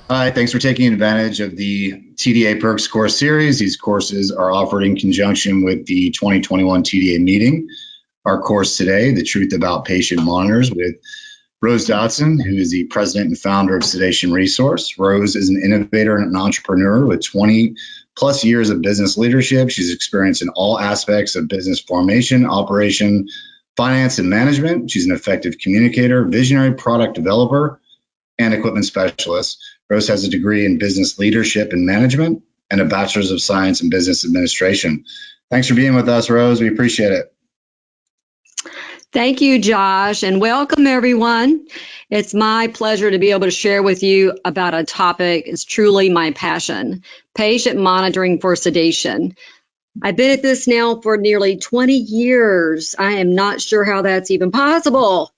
Hi, thanks for taking advantage of the TDA Perks course series. These courses are offered in conjunction with the 2021 TDA meeting. Our course today, The Truth About Patient Monitors, with Rose Dodson, who is the president and founder of Sedation Resource. Rose is an innovator and an entrepreneur with 20 plus years of business leadership. She's experienced in all aspects of business formation, operation, finance, and management. She's an effective communicator, visionary product developer, and equipment specialist. Rose has a degree in business leadership and management and a bachelor's of science in business administration. Thanks for being with us, Rose. We appreciate it. Thank you, Josh, and welcome everyone. It's my pleasure to be able to share with you about a topic that's truly my passion, patient monitoring for sedation. I've been at this now for nearly 20 years. I am not sure how that's even possible.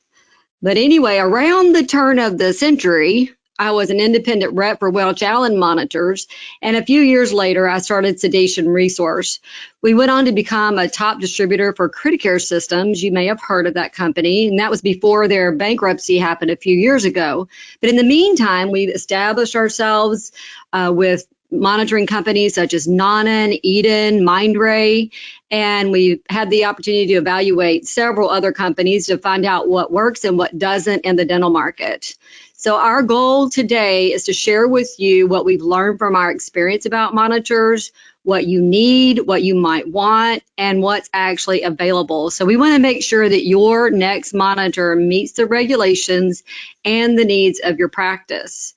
But anyway, around the turn of the century, I was an independent rep for Welch Allyn monitors, and a few years later, I started Sedation Resource. We went on to become a top distributor for Criticare Systems. You may have heard of that company, and that was before their bankruptcy happened a few years ago. But in the meantime, we've established ourselves with monitoring companies such as Nonin, Eden, Mindray, and we had the opportunity to evaluate several other companies to find out what works and what doesn't in the dental market. So our goal today is to share with you what we've learned from our experience about monitors, what you need, what you might want, and what's actually available. So we want to make sure that your next monitor meets the regulations and the needs of your practice.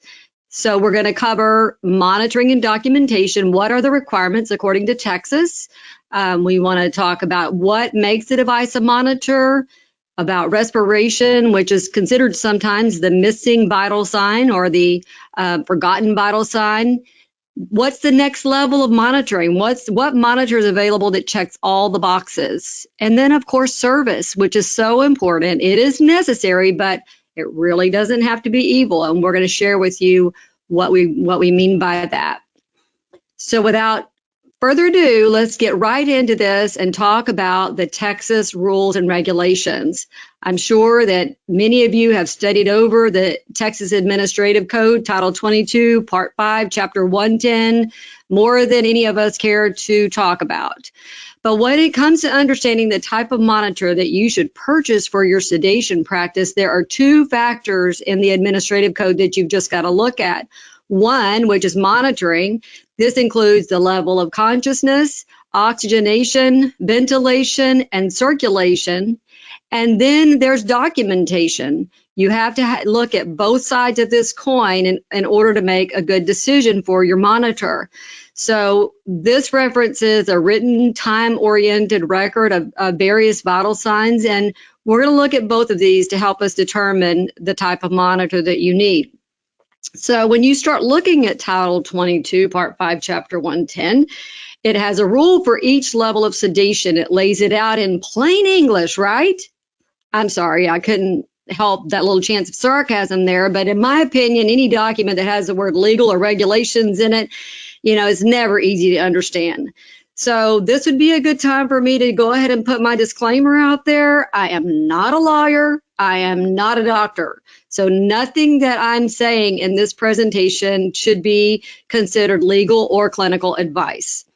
So we're going to cover monitoring and documentation. What are the requirements according to Texas? We want to talk about what makes the device a monitor, about respiration, which is considered sometimes the missing vital sign or the forgotten vital sign. What's the next level of monitoring? What monitor is available that checks all the boxes? And then, of course, service, which is so important. It is necessary, but it really doesn't have to be evil. And we're going to share with you what we mean by that. So without further ado, let's get right into this and talk about the Texas rules and regulations. I'm sure that many of you have studied over the Texas Administrative Code, Title 22, Part 5, Chapter 110, more than any of us care to talk about. But when it comes to understanding the type of monitor that you should purchase for your sedation practice, there are two factors in the Administrative Code that you've just got to look at. One, which is monitoring. This includes the level of consciousness, oxygenation, ventilation, and circulation. And then there's documentation. You have to look at both sides of this coin in order to make a good decision for your monitor. So this references a written time-oriented record of various vital signs, and we're going to look at both of these to help us determine the type of monitor that you need. So when you start looking at Title 22, Part 5, Chapter 110, it has a rule for each level of sedation. It lays it out in plain English, right? I'm sorry, I couldn't help that little chance of sarcasm there, but in my opinion, any document that has the word legal or regulations in it, is never easy to understand. So this would be a good time for me to go ahead and put my disclaimer out there. I am not a lawyer. I am not a doctor. So nothing that I'm saying in this presentation should be considered legal or clinical advice.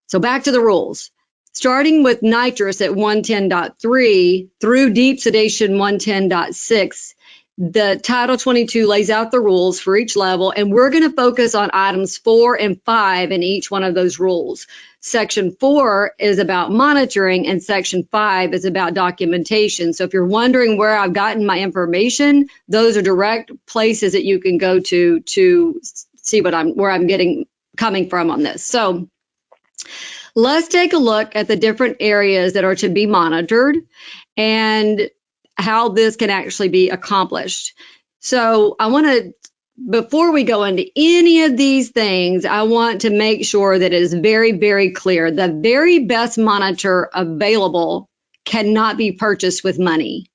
So back to the rules. Starting with nitrous at 110.3 through deep sedation 110.6, the Title 22 lays out the rules for each level, and we're going to focus on items 4 and 5 in each one of those rules. Section 4 is about monitoring, and Section 5 is about documentation. So if you're wondering where I've gotten my information, those are direct places that you can go to see where I'm coming from on this. So let's take a look at the different areas that are to be monitored and how this can actually be accomplished. So before we go into any of these things, I want to make sure that it is very, very clear. The very best monitor available cannot be purchased with money.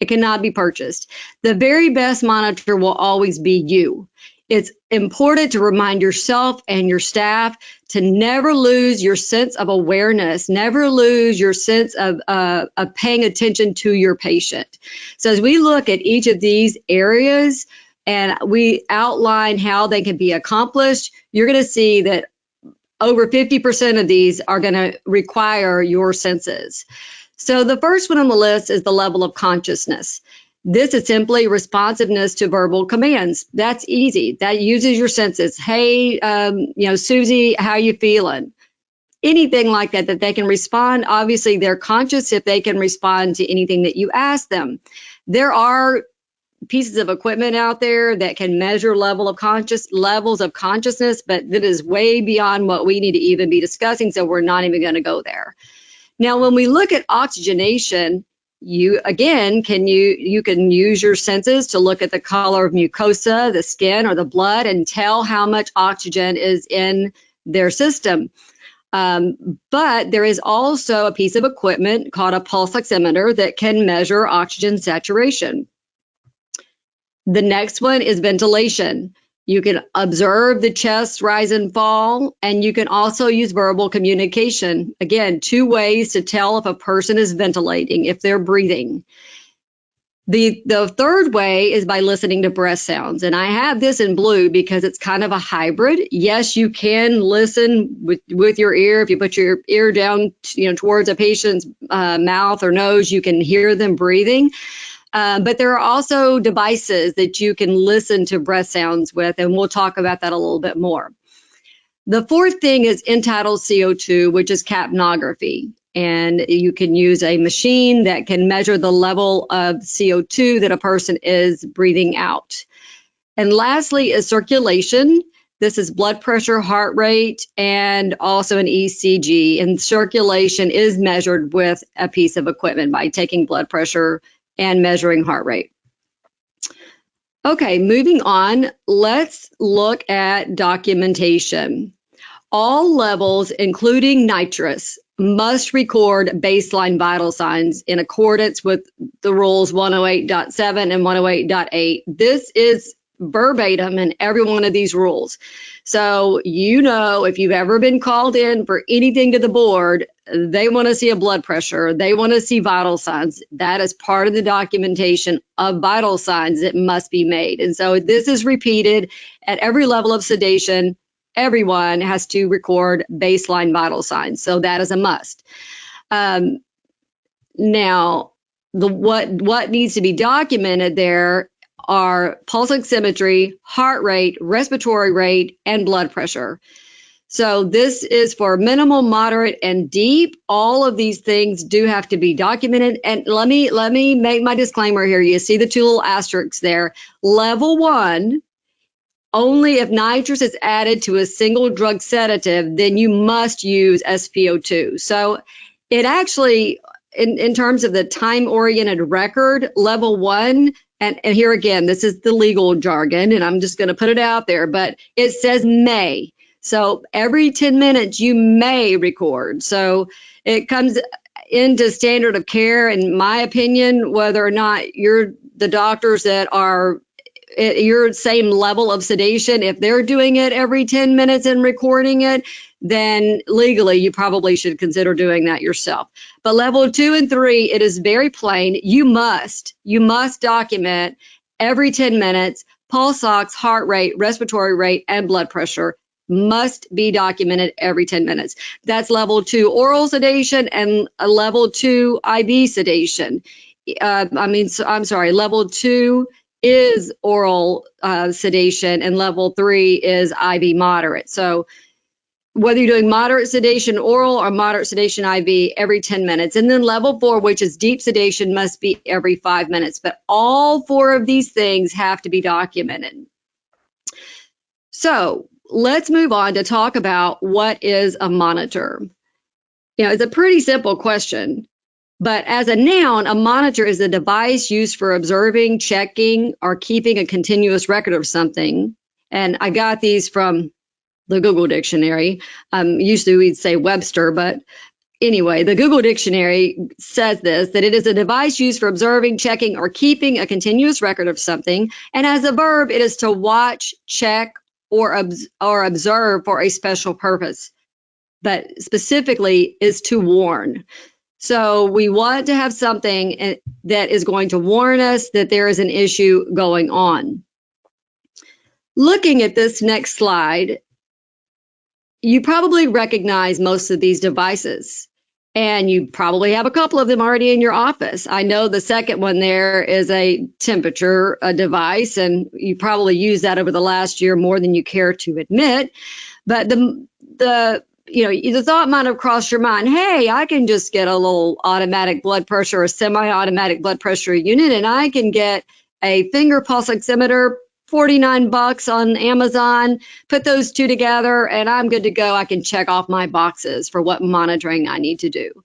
It cannot be purchased. The very best monitor will always be you. It's important to remind yourself and your staff to never lose your sense of awareness, never lose your sense of paying attention to your patient. So as we look at each of these areas and we outline how they can be accomplished, you're going to see that over 50% of these are going to require your senses. So the first one on the list is the level of consciousness. This is simply responsiveness to verbal commands. That's easy. That uses your senses. Hey, Susie, how you feeling? Anything like that, that they can respond. Obviously, they're conscious if they can respond to anything that you ask them. There are pieces of equipment out there that can measure levels of consciousness, but that is way beyond what we need to even be discussing, so we're not even going to go there. Now, when we look at oxygenation, you can use your senses to look at the color of mucosa, the skin, or the blood, and tell how much oxygen is in their system. But there is also a piece of equipment called a pulse oximeter that can measure oxygen saturation. The next one is ventilation. You can observe the chest rise and fall, and you can also use verbal communication. Again, 2 ways to tell if a person is ventilating, if they're breathing. The third way is by listening to breath sounds. And I have this in blue because it's kind of a hybrid. Yes, you can listen with your ear. If you put your ear down, towards a patient's mouth or nose, you can hear them breathing. But there are also devices that you can listen to breath sounds with, and we'll talk about that a little bit more. The fourth thing is end-tidal CO2, which is capnography. And you can use a machine that can measure the level of CO2 that a person is breathing out. And lastly is circulation. This is blood pressure, heart rate, and also an ECG. And circulation is measured with a piece of equipment by taking blood pressure and measuring heart rate. Okay, moving on, let's look at documentation. All levels, including nitrous, must record baseline vital signs in accordance with the rules 108.7 and 108.8. This is verbatim in every one of these rules. So, if you've ever been called in for anything to the board, they want to see a blood pressure, they want to see vital signs. That is part of the documentation of vital signs that must be made. And so this is repeated at every level of sedation. Everyone has to record baseline vital signs. So that is a must. Now, what needs to be documented there are pulse oximetry, heart rate, respiratory rate, and blood pressure. So this is for minimal, moderate, and deep. All of these things do have to be documented. And let me make my disclaimer here. You see the 2 little asterisks there. Level 1, only if nitrous is added to a single drug sedative, then you must use SpO2. So it actually, in terms of the time-oriented record, level 1, and here again, this is the legal jargon, and I'm just going to put it out there, but it says may. So every 10 minutes, you may record. So it comes into standard of care, in my opinion, whether or not you're the doctors that are at your same level of sedation. If they're doing it every 10 minutes and recording it, then legally you probably should consider doing that yourself. But level 2 and 3, it is very plain. You must document every 10 minutes, pulse ox, heart rate, respiratory rate, and blood pressure must be documented every 10 minutes. That's level 2 oral sedation and a level 2 IV sedation. Level 2 is oral sedation and level 3 is IV moderate. So whether you're doing moderate sedation oral or moderate sedation IV, every 10 minutes. And then level 4, which is deep sedation, must be every 5 minutes. But all 4 of these things have to be documented. So let's move on to talk about what is a monitor. It's a pretty simple question, but as a noun, a monitor is a device used for observing, checking, or keeping a continuous record of something. And I got these from the Google Dictionary. Usually we'd say Webster, but anyway, the Google Dictionary says this, that it is a device used for observing, checking, or keeping a continuous record of something. And as a verb, it is to watch, check, or observe for a special purpose, but specifically is to warn. So we want to have something that is going to warn us that there is an issue going on. Looking at this next slide, you probably recognize most of these devices, and you probably have a couple of them already in your office. I know the second one there is a temperature device, and you probably used that over the last year more than you care to admit. But the thought might have crossed your mind, hey, I can just get a little automatic blood pressure or semi-automatic blood pressure unit, and I can get a finger pulse oximeter, $49 on Amazon, put those two together, and I'm good to go. I can check off my boxes for what monitoring I need to do.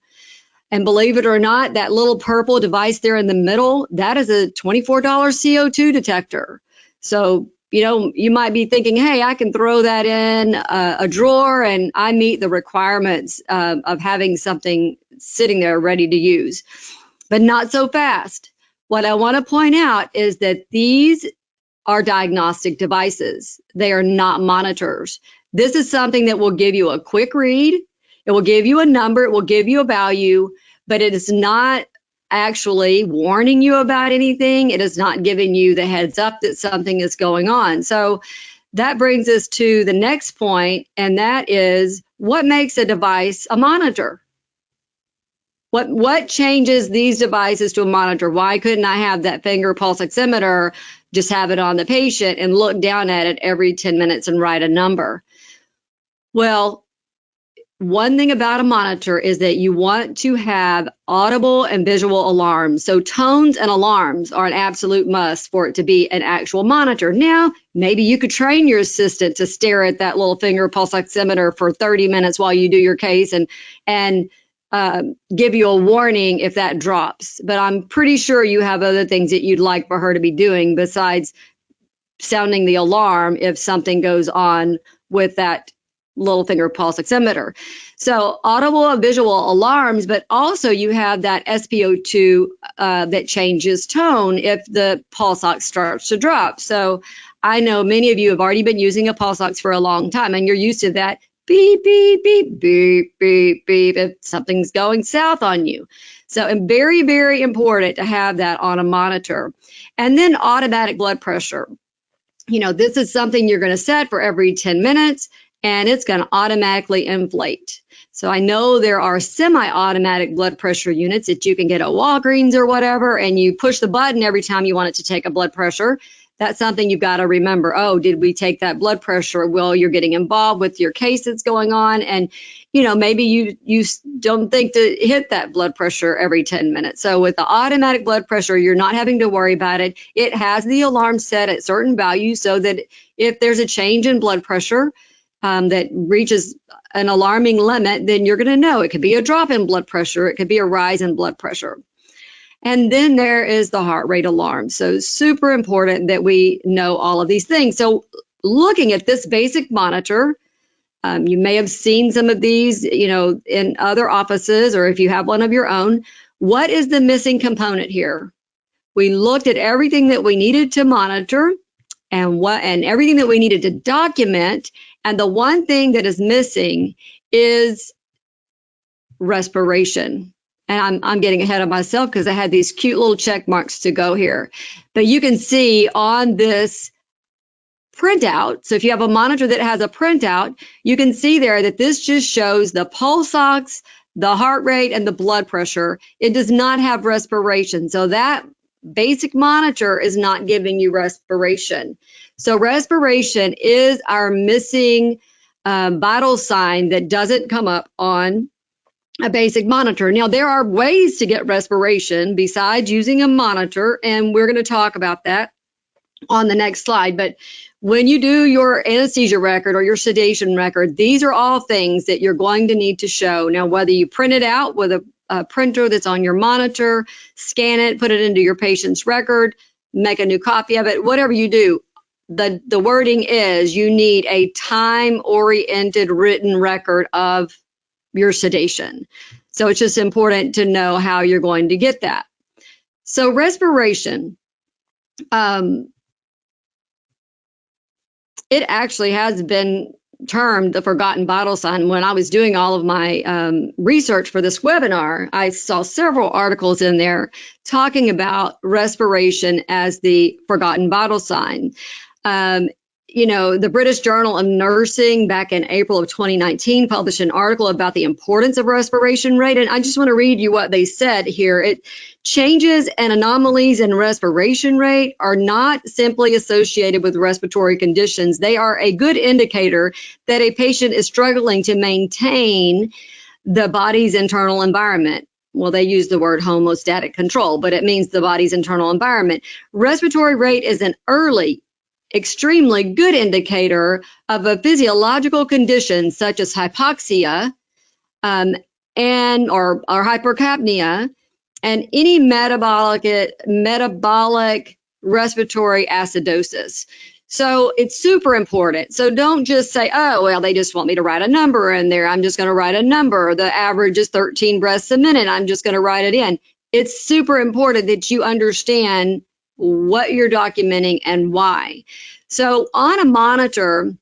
And believe it or not, that little purple device there in the middle, that is a $24 CO2 detector. So, you might be thinking, hey, I can throw that in a drawer and I meet the requirements of having something sitting there ready to use. But not so fast. What I want to point out is that these are diagnostic devices. They are not monitors. This is something that will give you a quick read. It will give you a number. It will give you a value, but it is not actually warning you about anything. It is not giving you the heads up that something is going on. So that brings us to the next point, and that is what makes a device a monitor? What changes these devices to a monitor? Why couldn't I have that finger pulse oximeter, just have it on the patient and look down at it every 10 minutes and write a number? Well, one thing about a monitor is that you want to have audible and visual alarms. So tones and alarms are an absolute must for it to be an actual monitor. Now, maybe you could train your assistant to stare at that little finger pulse oximeter for 30 minutes while you do your case and give you a warning if that drops. But I'm pretty sure you have other things that you'd like for her to be doing besides sounding the alarm if something goes on with that little finger pulse oximeter. So audible and visual alarms, but also you have that SpO2 that changes tone if the pulse ox starts to drop. So I know many of you have already been using a pulse ox for a long time, and you're used to that beep, beep, beep, beep, beep, beep, if something's going south on you. So it's very, very important to have that on a monitor. And then automatic blood pressure. This is something you're going to set for every 10 minutes, and it's going to automatically inflate. So I know there are semi-automatic blood pressure units that you can get at Walgreens or whatever, and you push the button every time you want it to take a blood pressure. That's something you've got to remember. Oh, did we take that blood pressure? Well, you're getting involved with your case that's going on, and maybe you don't think to hit that blood pressure every 10 minutes. So with the automatic blood pressure, you're not having to worry about it. It has the alarm set at certain values so that if there's a change in blood pressure that reaches an alarming limit, then you're going to know. It could be a drop in blood pressure. It could be a rise in blood pressure. And then there is the heart rate alarm. So super important that we know all of these things. So looking at this basic monitor, you may have seen some of these, in other offices, or if you have one of your own. What is the missing component here? We looked at everything that we needed to monitor and everything that we needed to document. And the one thing that is missing is respiration. And I'm getting ahead of myself because I had these cute little check marks to go here. But you can see on this printout, so if you have a monitor that has a printout, you can see there that this just shows the pulse ox, the heart rate, and the blood pressure. It does not have respiration. So that basic monitor is not giving you respiration. So respiration is our missing vital sign that doesn't come up on a basic monitor. Now, there are ways to get respiration besides using a monitor, and we're going to talk about that on the next slide. But when you do your anesthesia record or your sedation record, these are all things that you're going to need to show. Now, whether you print it out with a printer that's on your monitor, scan it, put it into your patient's record, make a new copy of it, whatever you do, the wording is you need a time-oriented written record of your sedation. So it's just important to know how you're going to get that. So respiration, it actually has been termed the forgotten vital sign. When I was doing all of my research for this webinar, I saw several articles in there talking about respiration as the forgotten vital sign. the British Journal of Nursing back in April of 2019 published an article about the importance of respiration rate. And I just want to read you what they said here. Changes and anomalies in respiration rate are not simply associated with respiratory conditions. They are a good indicator that a patient is struggling to maintain the body's internal environment. Well, they use the word homeostatic control, but it means the body's internal environment. Respiratory rate is an early, extremely good indicator of a physiological condition such as hypoxia or hypercapnia and any metabolic respiratory acidosis. So it's super important. So don't just say, oh, well, they just want me to write a number in there. I'm just going to write a number. The average is 13 breaths a minute. I'm just going to write it in. It's super important that you understand what you're documenting and why. So on a monitor,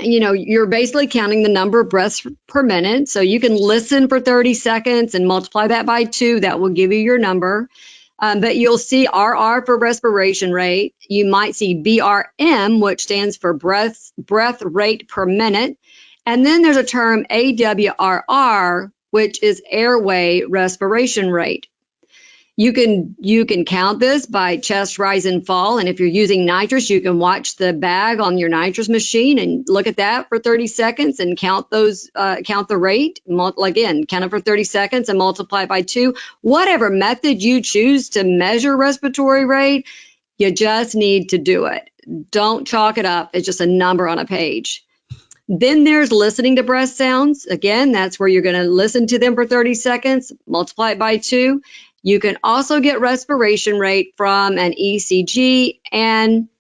you're basically counting the number of breaths per minute. So you can listen for 30 seconds and multiply that by 2. That will give you your number. But you'll see RR for respiration rate. You might see BRM, which stands for breath rate per minute. And then there's a term AWRR, which is airway respiration rate. You can count this by chest rise and fall. And if you're using nitrous, you can watch the bag on your nitrous machine and look at that for 30 seconds and count the rate. Again, count it for 30 seconds and multiply by 2. Whatever method you choose to measure respiratory rate, you just need to do it. Don't chalk it up. It's just a number on a page. Then there's listening to breath sounds. Again, that's where you're going to listen to them for 30 seconds, multiply it by 2. You can also get respiration rate from an ECG and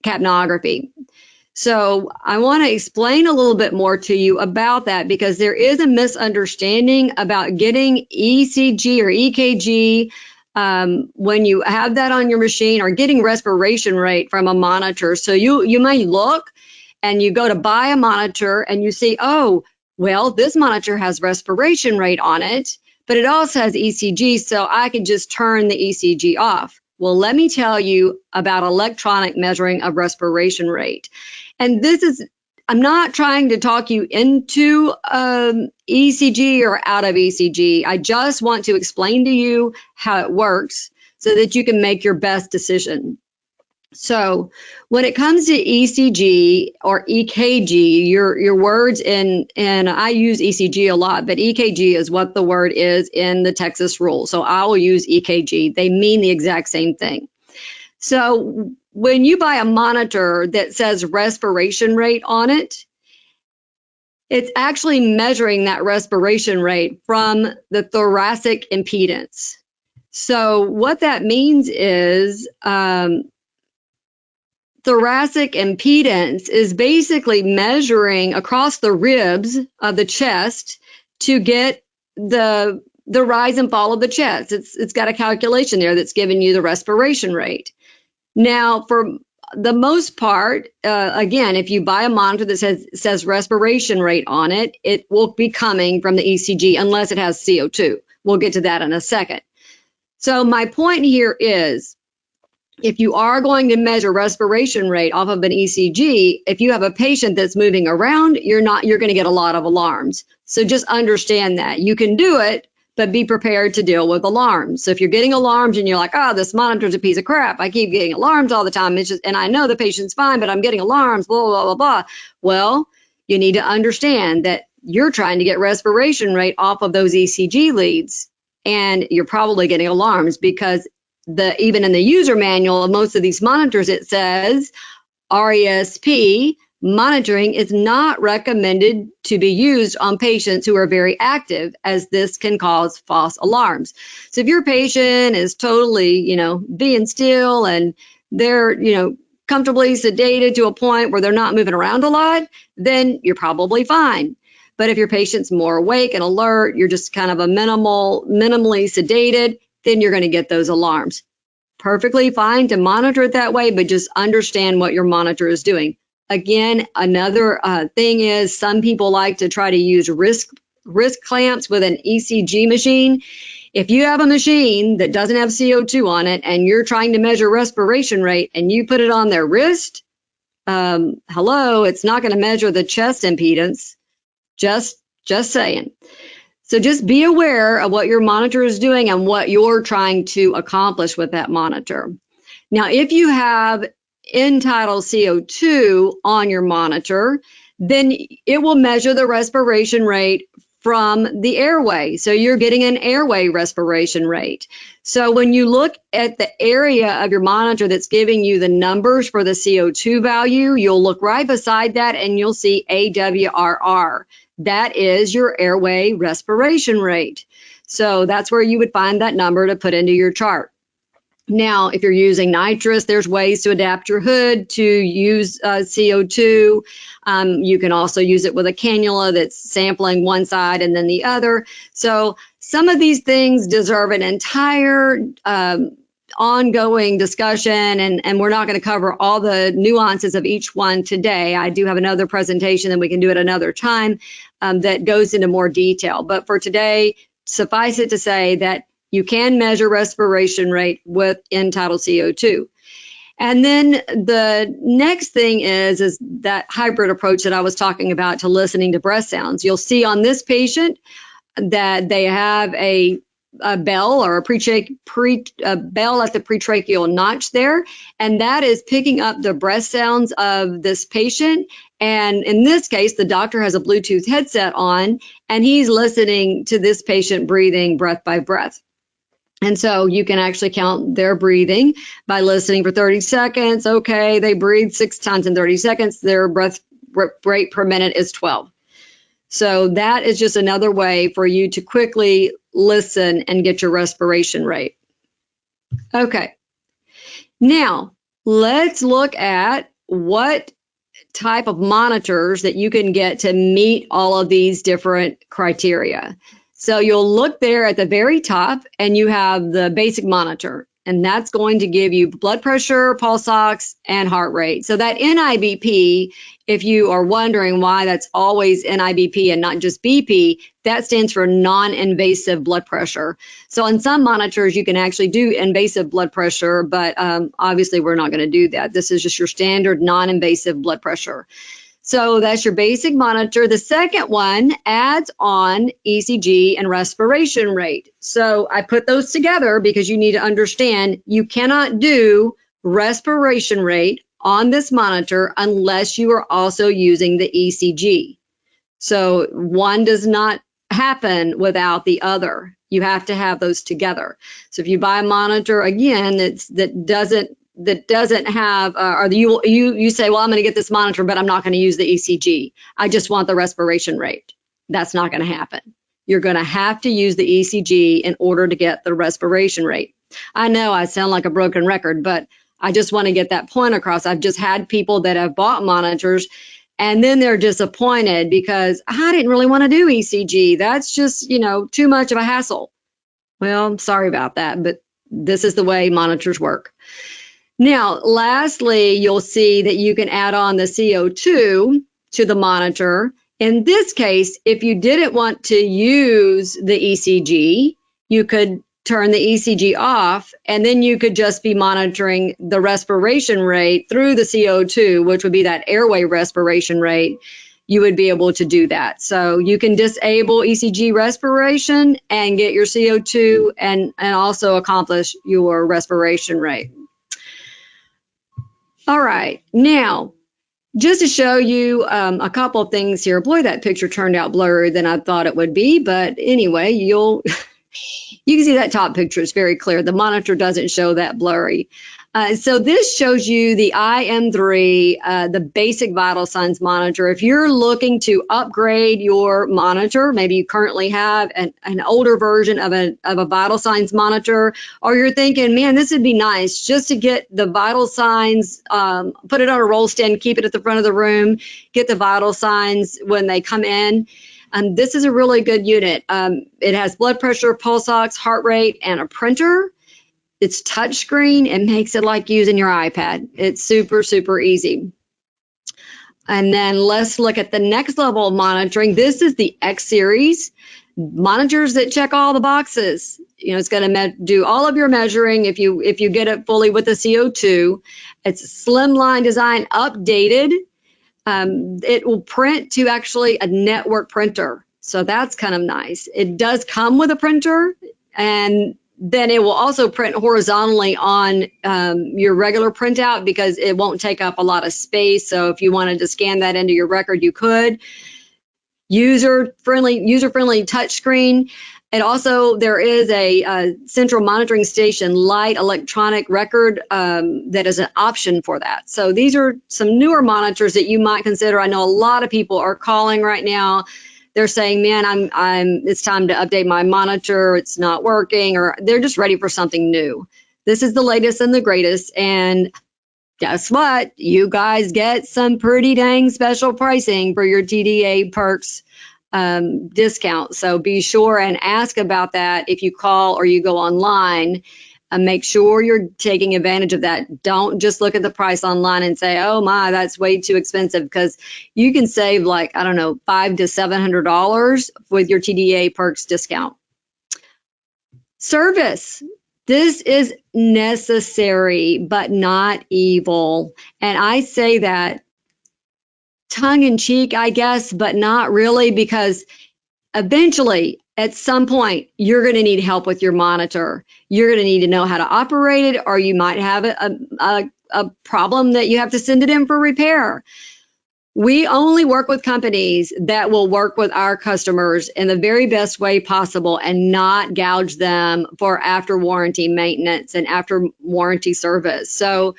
capnography. So I want to explain a little bit more to you about that because there is a misunderstanding about getting ECG or EKG when you have that on your machine or getting respiration rate from a monitor. So you may look and you go to buy a monitor and you see, oh, well, this monitor has respiration rate on it, but it also has ECG, so I can just turn the ECG off. Well, let me tell you about electronic measuring of respiration rate. And I'm not trying to talk you into ECG or out of ECG. I just want to explain to you how it works so that you can make your best decision. So when it comes to ECG or EKG, your words and I use ECG a lot, but EKG is what the word is in the Texas rule. So I will use EKG. They mean the exact same thing. So when you buy a monitor that says respiration rate on it, it's actually measuring that respiration rate from the thoracic impedance. So what that means is thoracic impedance is basically measuring across the ribs of the chest to get the rise and fall of the chest. It's got a calculation there that's giving you the respiration rate. Now, for the most part, again, if you buy a monitor that says respiration rate on it, it will be coming from the ECG unless it has CO2. We'll get to that in a second. So my point here is, if you are going to measure respiration rate off of an ECG, if you have a patient that's moving around, you're going to get a lot of alarms. So just understand that. You can do it, but be prepared to deal with alarms. So if you're getting alarms and you're like, oh, this monitor's a piece of crap, I keep getting alarms all the time, and I know the patient's fine, but I'm getting alarms, blah, blah, blah, blah. Well, you need to understand that you're trying to get respiration rate off of those ECG leads, and you're probably getting alarms because even in the user manual of most of these monitors, it says RESP monitoring is not recommended to be used on patients who are very active, as this can cause false alarms. So if your patient is totally, being still and they're, comfortably sedated to a point where they're not moving around a lot, then you're probably fine. But if your patient's more awake and alert, you're just kind of minimally sedated, then you're going to get those alarms. Perfectly fine to monitor it that way, but just understand what your monitor is doing. Again, another thing is some people like to try to use wrist clamps with an ECG machine. If you have a machine that doesn't have CO2 on it and you're trying to measure respiration rate and you put it on their wrist, Hello, it's not going to measure the chest impedance. Just saying. So just be aware of what your monitor is doing and what you're trying to accomplish with that monitor. Now, if you have end-tidal CO2 on your monitor, then it will measure the respiration rate from the airway. So you're getting an airway respiration rate. So when you look at the area of your monitor that's giving you the numbers for the CO2 value, you'll look right beside that and you'll see AWRR. That is your airway respiration rate. So that's where you would find that number to put into your chart. Now, if you're using nitrous, there's ways to adapt your hood to use CO2. You can also use it with a cannula that's sampling one side and then the other. So some of these things deserve an entire ongoing discussion, and we're not going to cover all the nuances of each one today. I do have another presentation that we can do at another time that goes into more detail. But for today, suffice it to say that you can measure respiration rate with end-tidal CO2. And then the next thing is that hybrid approach that I was talking about to listening to breath sounds. You'll see on this patient that they have a bell or a bell at the pretracheal notch there, and that is picking up the breath sounds of this patient. And in this case, the doctor has a Bluetooth headset on, and he's listening to this patient breathing breath by breath. And so you can actually count their breathing by listening for 30 seconds. Okay, they breathe 6 times in 30 seconds. Their breath rate per minute is 12. So that is just another way for you to quickly listen and get your respiration rate. Okay, now let's look at what type of monitors that you can get to meet all of these different criteria. So you'll look there at the very top and you have the basic monitor, and that's going to give you blood pressure, pulse ox, and heart rate. So that NIBP, if you are wondering why that's always NIBP and not just BP, that stands for non-invasive blood pressure. So on some monitors, you can actually do invasive blood pressure, but obviously we're not going to do that. This is just your standard non-invasive blood pressure. So that's your basic monitor. The second one adds on ECG and respiration rate. So I put those together because you need to understand you cannot do respiration rate on this monitor unless you are also using the ECG. So one does not happen without the other. You have to have those together. So if you buy a monitor, again, that doesn't have, or you say, well, I'm going to get this monitor, but I'm not going to use the ECG. I just want the respiration rate. That's not going to happen. You're going to have to use the ECG in order to get the respiration rate. I know I sound like a broken record, but I just want to get that point across. I've just had people that have bought monitors and then they're disappointed because I didn't really want to do ECG. That's just, too much of a hassle. Well, I'm sorry about that, but this is the way monitors work. Now, lastly, you'll see that you can add on the CO2 to the monitor. In this case, if you didn't want to use the ECG, you could turn the ECG off, and then you could just be monitoring the respiration rate through the CO2, which would be that airway respiration rate. You would be able to do that. So you can disable ECG respiration and get your CO2 and also accomplish your respiration rate. All right, now, just to show you a couple of things here. Boy, that picture turned out blurrier than I thought it would be, but anyway, you can see that top picture is very clear. The monitor doesn't show that blurry. So this shows you the IM3, the basic vital signs monitor. If you're looking to upgrade your monitor, maybe you currently have an older version of a vital signs monitor, or you're thinking, man, this would be nice just to get the vital signs, put it on a roll stand, keep it at the front of the room, get the vital signs when they come in. This is a really good unit. It has blood pressure, pulse ox, heart rate, and a printer. It's touchscreen. It makes it like using your iPad. It's super, super easy. And then let's look at the next level of monitoring. This is the X series monitors that check all the boxes. it's going to do all of your measuring if you get it fully with the CO2. It's slimline design, updated. It will print to actually a network printer. So that's kind of nice. It does come with a printer, and then it will also print horizontally on your regular printout because it won't take up a lot of space. So if you wanted to scan that into your record, you could. User-friendly touchscreen. And also there is a central monitoring station light electronic record that is an option for that. So these are some newer monitors that you might consider. I know a lot of people are calling right now. They're saying, man, it's time to update my monitor. It's not working, or they're just ready for something new. This is the latest and the greatest. And guess what? You guys get some pretty dang special pricing for your TDA perks discount. So be sure and ask about that if you call or you go online. Make sure you're taking advantage of that. Don't just look at the price online and say, oh my, that's way too expensive, because you can save like, I don't know, $500 to $700 with your TDA perks discount. Service. This is necessary, but not evil. And I say that tongue in cheek, I guess, but not really, because eventually, at some point, you're going to need help with your monitor. You're going to need to know how to operate it, or you might have a problem that you have to send it in for repair. We only work with companies that will work with our customers in the very best way possible and not gouge them for after warranty maintenance and after warranty service. So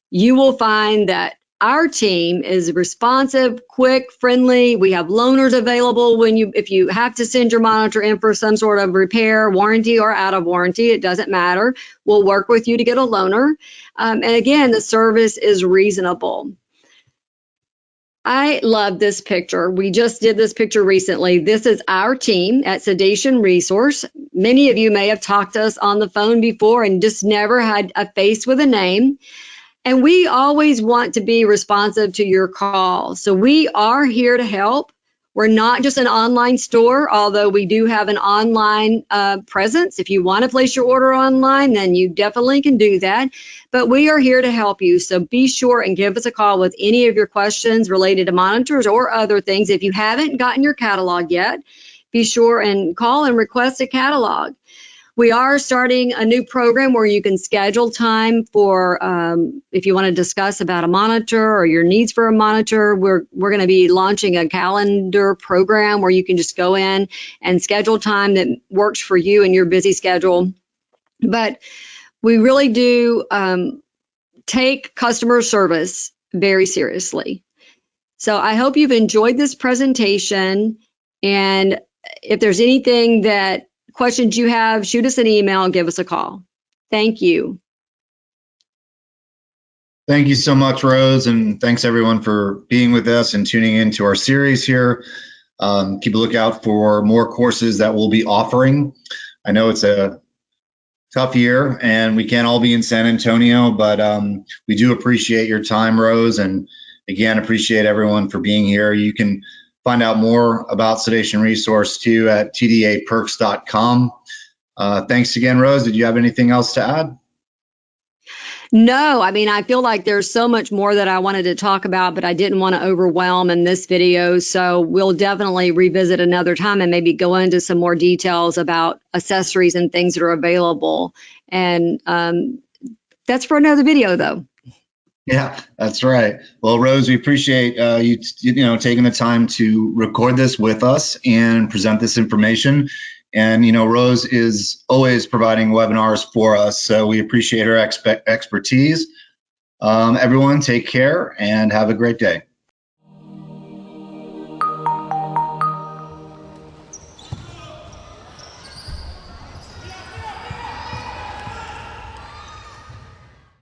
you will find that our team is responsive, quick, friendly. We have loaners available if you have to send your monitor in for some sort of repair, warranty or out of warranty, it doesn't matter. We'll work with you to get a loaner. And again, the service is reasonable. I love this picture. We just did this picture recently. This is our team at Sedation Resource. Many of you may have talked to us on the phone before and just never had a face with a name. And we always want to be responsive to your call. So we are here to help. We're not just an online store, although we do have an online presence. If you want to place your order online, then you definitely can do that. But we are here to help you. So be sure and give us a call with any of your questions related to monitors or other things. If you haven't gotten your catalog yet, be sure and call and request a catalog. We are starting a new program where you can schedule time for if you want to discuss about a monitor or your needs for a monitor. We're going to be launching a calendar program where you can just go in and schedule time that works for you and your busy schedule. But we really do take customer service very seriously. So I hope you've enjoyed this presentation. And if there's anything that questions you have, shoot us an email and give us a call. Thank you. Thank you so much, Rose, and thanks everyone for being with us and tuning into our series here. Keep a lookout for more courses that we'll be offering. I know it's a tough year and we can't all be in San Antonio, but we do appreciate your time, Rose, and again, appreciate everyone for being here. You can find out more about Sedation Resource too at tdaperks.com. Thanks again, Rose. Did you have anything else to add? No, I mean, I feel like there's so much more that I wanted to talk about, but I didn't want to overwhelm in this video. So we'll definitely revisit another time and maybe go into some more details about accessories and things that are available. And that's for another video, though. Yeah, that's right. Well, Rose, we appreciate you taking the time to record this with us and present this information. And Rose is always providing webinars for us, so we appreciate her expertise. Everyone, take care and have a great day.